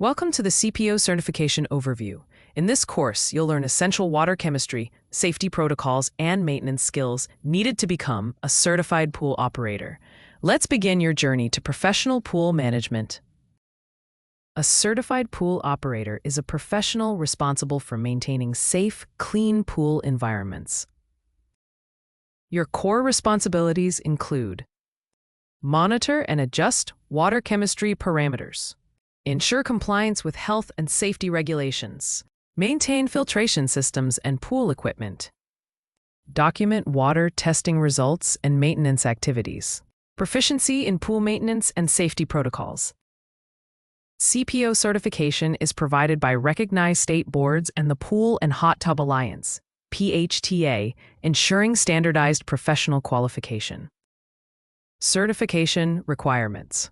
Welcome to the CPO Certification Overview. In this course, you'll learn essential water chemistry, safety protocols, and maintenance skills needed to become a certified pool operator. Let's begin your journey to professional pool management. A certified pool operator is a professional responsible for maintaining safe, clean pool environments. Your core responsibilities include: monitor and adjust water chemistry parameters, ensure compliance with health and safety regulations, maintain filtration systems and pool equipment, document water testing results and maintenance activities, proficiency in pool maintenance and safety protocols. CPO certification is provided by recognized state boards and the Pool and Hot Tub Alliance, PHTA, ensuring standardized professional qualification. Certification requirements: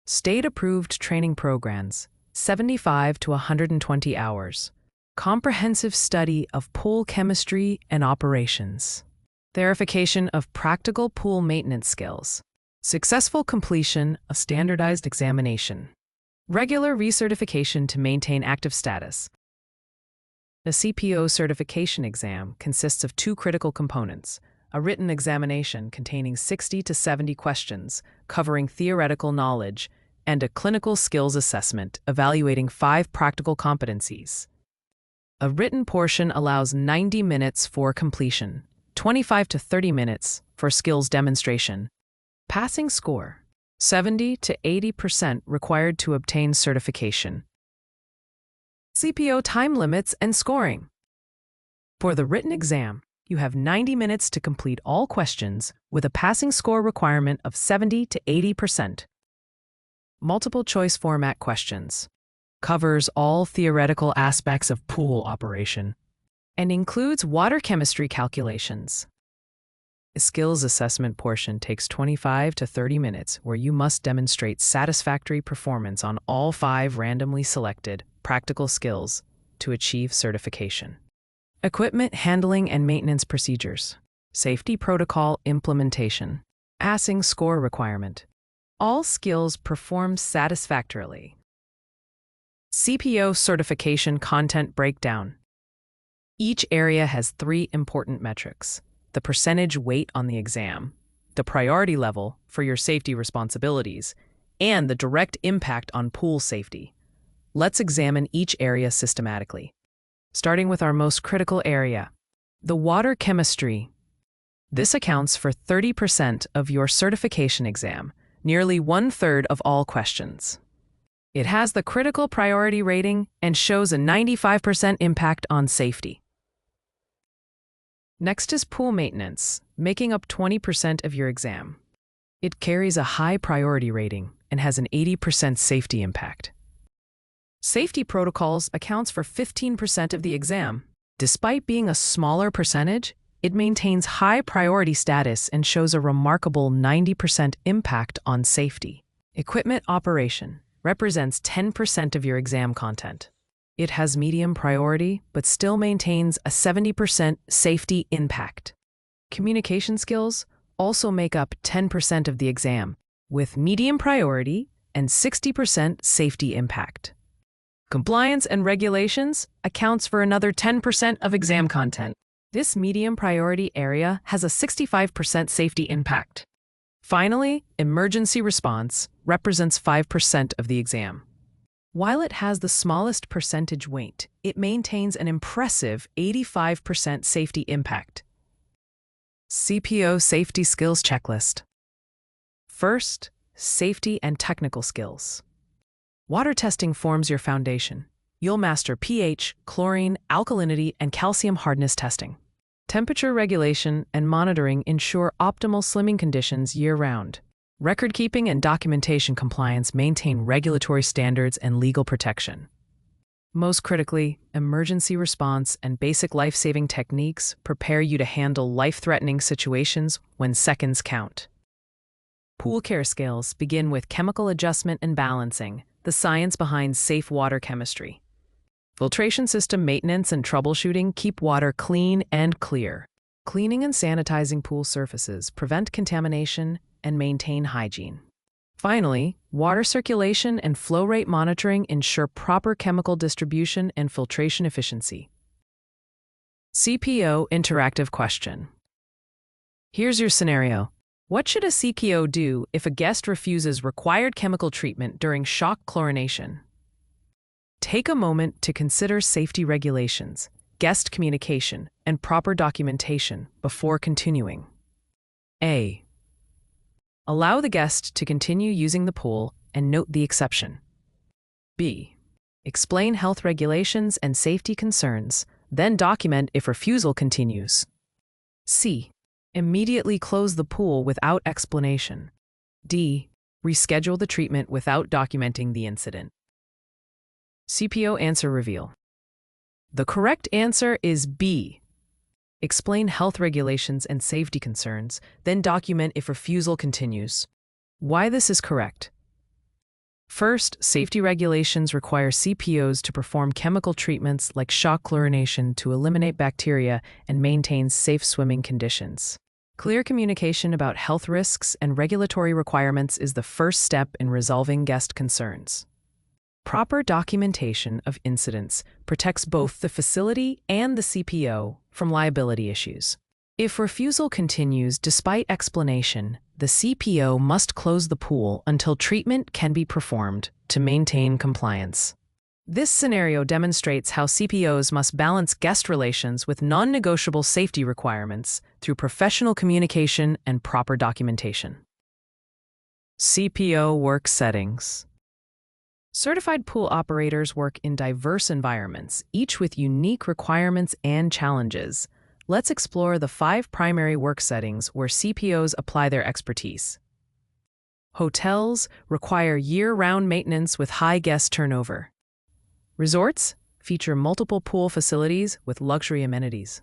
state-approved training programs, 75 to 120 hours, comprehensive study of pool chemistry and operations, verification of practical pool maintenance skills, successful completion of standardized examination, regular recertification to maintain active status. The CPO certification exam consists of two critical components: a written examination containing 60 to 70 questions covering theoretical knowledge, and a clinical skills assessment evaluating 5 practical competencies. A written portion allows 90 minutes for completion, 25 to 30 minutes for skills demonstration. Passing score: 70 to 80% required to obtain certification. CPO time limits and scoring. For the written exam, you have 90 minutes to complete all questions with a passing score requirement of 70 to 80%. Multiple choice format questions. Covers all theoretical aspects of pool operation and includes water chemistry calculations. The skills assessment portion takes 25 to 30 minutes, where you must demonstrate satisfactory performance on all 5 randomly selected practical skills to achieve certification. Equipment handling and maintenance procedures. Safety protocol implementation. Passing score requirement: all skills performed satisfactorily. CPO certification content breakdown. Each area has 3 important metrics: the percentage weight on the exam, the priority level for your safety responsibilities, and the direct impact on pool safety. Let's examine each area systematically. Starting with our most critical area, the water chemistry. This accounts for 30% of your certification exam, nearly 1/3 of all questions. It has the critical priority rating and shows a 95% impact on safety. Next is pool maintenance, making up 20% of your exam. It carries a high priority rating and has an 80% safety impact. Safety protocols accounts for 15% of the exam. Despite being a smaller percentage, it maintains high priority status and shows a remarkable 90% impact on safety. Equipment operation represents 10% of your exam content. It has medium priority, but still maintains a 70% safety impact. Communication skills also make up 10% of the exam, with medium priority and 60% safety impact. Compliance and regulations accounts for another 10% of exam content. This medium priority area has a 65% safety impact. Finally, emergency response represents 5% of the exam. While it has the smallest percentage weight, it maintains an impressive 85% safety impact. CPO Safety Skills Checklist. First, safety and technical skills. Water testing forms your foundation. You'll master pH, chlorine, alkalinity, and calcium hardness testing. Temperature regulation and monitoring ensure optimal swimming conditions year-round. Record-keeping and documentation compliance maintain regulatory standards and legal protection. Most critically, emergency response and basic life-saving techniques prepare you to handle life-threatening situations when seconds count. Pool care skills begin with chemical adjustment and balancing, the science behind safe water chemistry. Filtration system maintenance and troubleshooting keep water clean and clear. Cleaning and sanitizing pool surfaces prevent contamination and maintain hygiene. Finally, water circulation and flow rate monitoring ensure proper chemical distribution and filtration efficiency. CPO interactive question. Here's your scenario. What should a CPO do if a guest refuses required chemical treatment during shock chlorination? Take a moment to consider safety regulations, guest communication, and proper documentation before continuing. A. Allow the guest to continue using the pool and note the exception. B. Explain health regulations and safety concerns, then document if refusal continues. C. Immediately close the pool without explanation. D. Reschedule the treatment without documenting the incident. CPO answer reveal. The correct answer is B. Explain health regulations and safety concerns, then document if refusal continues. Why this is correct? First, safety regulations require CPOs to perform chemical treatments like shock chlorination to eliminate bacteria and maintain safe swimming conditions. Clear communication about health risks and regulatory requirements is the first step in resolving guest concerns. Proper documentation of incidents protects both the facility and the CPO from liability issues. If refusal continues despite explanation, the CPO must close the pool until treatment can be performed to maintain compliance. This scenario demonstrates how CPOs must balance guest relations with non-negotiable safety requirements through professional communication and proper documentation. CPO work settings. Certified pool operators work in diverse environments, each with unique requirements and challenges. Let's explore the 5 primary work settings where CPOs apply their expertise. Hotels require year-round maintenance with high guest turnover. Resorts feature multiple pool facilities with luxury amenities.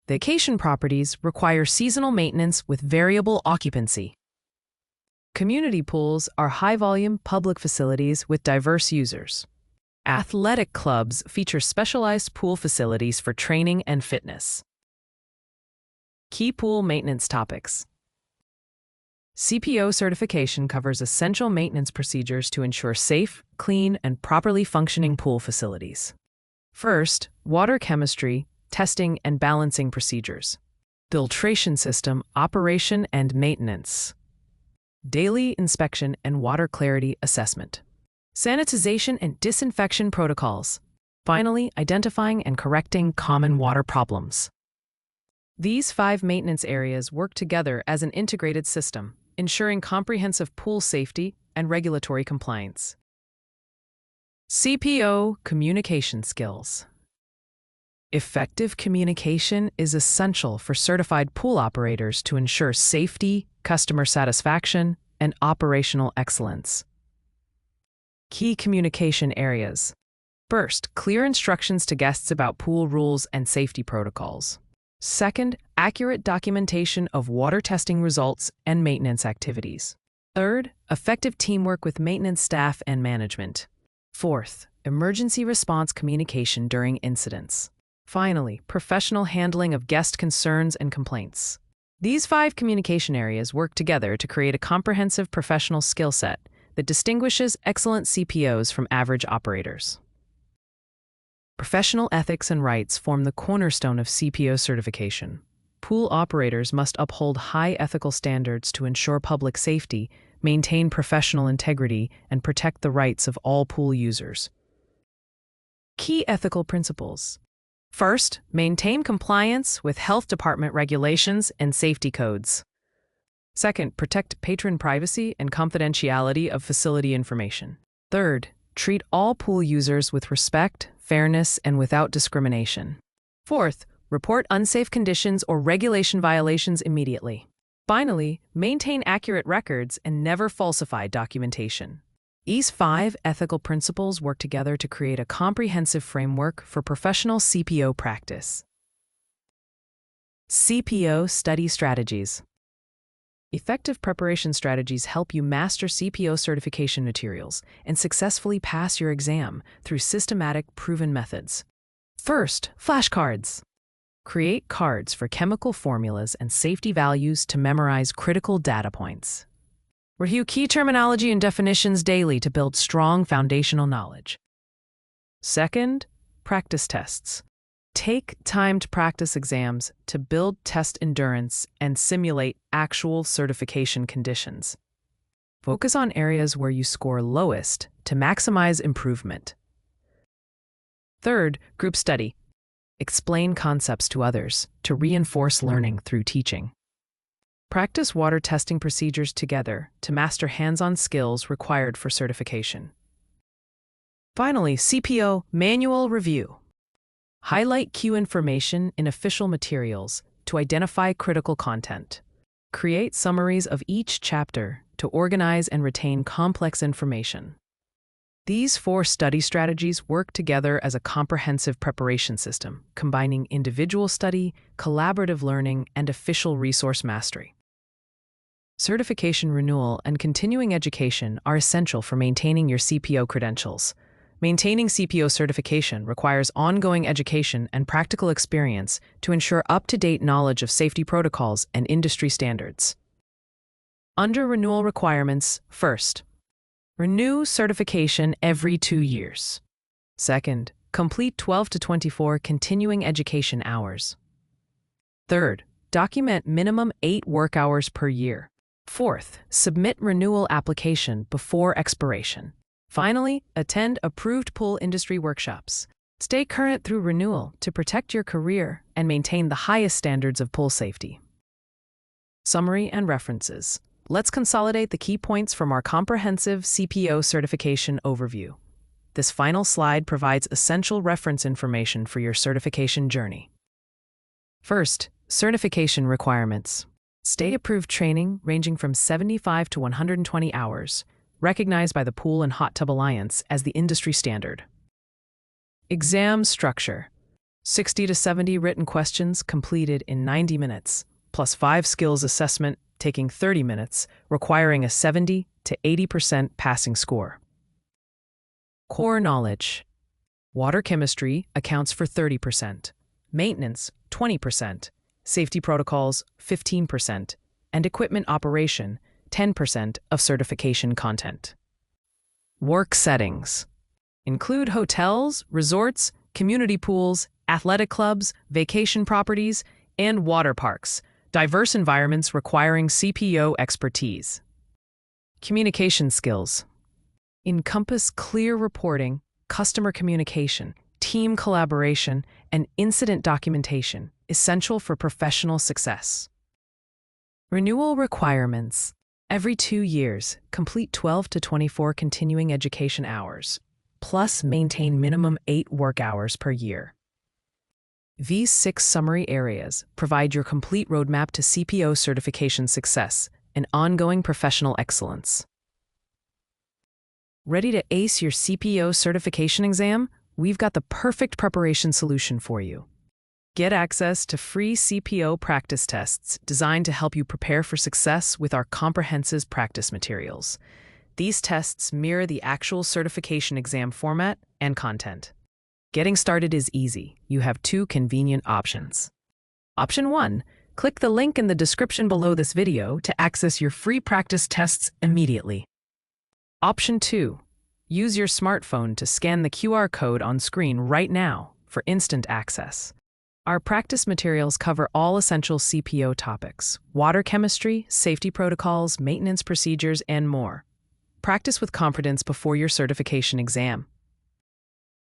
Vacation properties require seasonal maintenance with variable occupancy. Community pools are high-volume public facilities with diverse users. Athletic clubs feature specialized pool facilities for training and fitness. Key pool maintenance topics. CPO certification covers essential maintenance procedures to ensure safe, clean, and properly functioning pool facilities. First, water chemistry, testing, and balancing procedures. Filtration system, operation and maintenance. Daily inspection and water clarity assessment. Sanitization and disinfection protocols. Finally, identifying and correcting common water problems. These 5 maintenance areas work together as an integrated system, ensuring comprehensive pool safety and regulatory compliance. CPO communication skills. Effective communication is essential for certified pool operators to ensure safety, customer satisfaction, and operational excellence. Key communication areas. First, clear instructions to guests about pool rules and safety protocols. Second, accurate documentation of water testing results and maintenance activities. Third, effective teamwork with maintenance staff and management. Fourth, emergency response communication during incidents. Finally, professional handling of guest concerns and complaints. These 5 communication areas work together to create a comprehensive professional skill set that distinguishes excellent CPOs from average operators. Professional ethics and rights form the cornerstone of CPO certification. Pool operators must uphold high ethical standards to ensure public safety, maintain professional integrity, and protect the rights of all pool users. Key ethical principles. First, maintain compliance with health department regulations and safety codes. Second, protect patron privacy and confidentiality of facility information. Third, treat all pool users with respect, fairness, and without discrimination. Fourth, report unsafe conditions or regulation violations immediately. Finally, maintain accurate records and never falsify documentation. These 5 ethical principles work together to create a comprehensive framework for professional CPO practice. CPO study strategies. Effective preparation strategies help you master CPO certification materials and successfully pass your exam through systematic, proven methods. First, flashcards. Create cards for chemical formulas and safety values to memorize critical data points. Review key terminology and definitions daily to build strong foundational knowledge. Second, practice tests. Take timed practice exams to build test endurance and simulate actual certification conditions. Focus on areas where you score lowest to maximize improvement. Third, group study. Explain concepts to others to reinforce learning through teaching. Practice water testing procedures together to master hands-on skills required for certification. Finally, CPO manual review. Highlight key information in official materials to identify critical content. Create summaries of each chapter to organize and retain complex information. These 4 study strategies work together as a comprehensive preparation system, combining individual study, collaborative learning, and official resource mastery. Certification renewal and continuing education are essential for maintaining your CPO credentials. Maintaining CPO certification requires ongoing education and practical experience to ensure up-to-date knowledge of safety protocols and industry standards. Under renewal requirements, first, renew certification every 2 years. Second, complete 12 to 24 continuing education hours. Third, document minimum 8 work hours per year. Fourth, submit renewal application before expiration. Finally, attend approved pool industry workshops. Stay current through renewal to protect your career and maintain the highest standards of pool safety. Summary and references. Let's consolidate the key points from our comprehensive CPO certification overview. This final slide provides essential reference information for your certification journey. First, certification requirements. State-approved training ranging from 75 to 120 hours, recognized by the Pool and Hot Tub Alliance as the industry standard. Exam structure. 60 to 70 written questions completed in 90 minutes, plus 5 skills assessment taking 30 minutes, requiring a 70 to 80% passing score. Core knowledge. Water chemistry accounts for 30%, maintenance 20%, safety protocols 15%, and equipment operation 10% of certification content. Work settings. Include hotels, resorts, community pools, athletic clubs, vacation properties, and water parks, diverse environments requiring CPO expertise. Communication skills. Encompass clear reporting, customer communication, team collaboration, and incident documentation, essential for professional success. Renewal requirements. Every 2 years, complete 12 to 24 continuing education hours, plus maintain minimum 8 work hours per year. These 6 summary areas provide your complete roadmap to CPO certification success and ongoing professional excellence. Ready to ace your CPO certification exam? We've got the perfect preparation solution for you. Get access to free CPO practice tests designed to help you prepare for success with our comprehensive practice materials. These tests mirror the actual certification exam format and content. Getting started is easy. You have 2 convenient options. Option 1, click the link in the description below this video to access your free practice tests immediately. Option 2, use your smartphone to scan the QR code on screen right now for instant access. Our practice materials cover all essential CPO topics: water chemistry, safety protocols, maintenance procedures, and more. Practice with confidence before your certification exam.